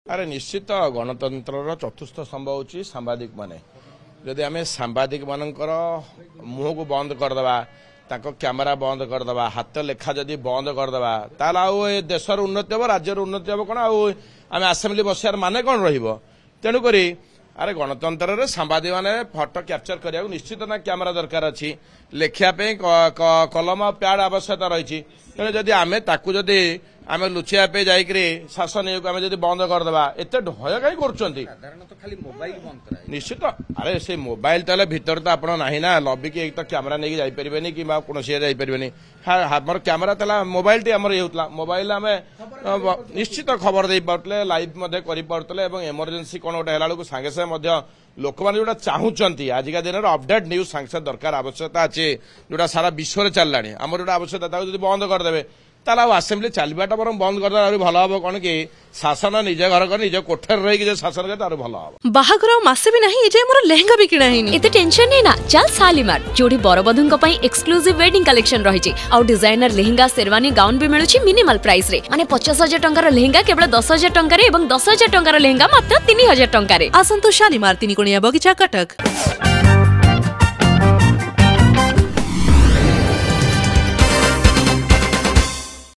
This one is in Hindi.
अरे निश्चित गणतंत्र चतुर्थ स्तंभ होची सांबादिक माने जदि आम सांबादिक मानकर मुह को बंद करदे कैमेरा बंद करदे हाथ लेखा जदि बंद करदे ताल आ देशर उन्नति हम राज्यर उन्नति हम कौन आम आसेम्बली बसार माने कौन रेणुक अरे गणतंत्र सांबादिक मैंने फटो क्याप्चर करने निश्चित ना कैमेरा दरकार अच्छी लेखापी कलम पैड आवश्यकता रही तेणु जदि आम ताकू जदि आम लुचिया जाकि शासन आम जब बंद करदे एत भय कहीं कर निश्चित अरे से मोबाइल तो भितर तो आप ना लबी की एक तो कैमेरा नहीं जापरेनि कि कौन जापरेनि हमर कैमेरा तला मोबाइल टी आमर ये मोबाइल आम निश्चित खबर दे पारे लाइव कर एमरजेंसी कौन गोटे है सांगे सांगे लोक मैंने जोटा चाहूंट आजिका दिन अपडेट न्यूज सांगे दरकार आवश्यकता अच्छे जोटा सारा विश्व में चलला आम जो आवश्यकता बंद करदे ताला आसेम्बली चलवाटा बर बंद कर भल हम कौन कि शासन निज घर कर निज कोठर रही शासन कर भल हम बाहागर मासे भी नहीं एजे मोर लेहंगा भी किना हिनी एते टेंशन नहीं ना चल शालीमार जोड़ी बरबधुंक पई एक्सक्लूसिव वेडिंग कलेक्शन रही आउ डिजाइनर लेहंगा शेरवानी गाउन भी मिलुची मिनिमल प्राइस रे माने 50,000 टंकार लेहंगा केवल 10,000 टंकार एवं 10,000 टंकार लेहंगा मात्र 3,000 टंकार। आसंतो शालीमार 3 कोणिया बगीचा कटक।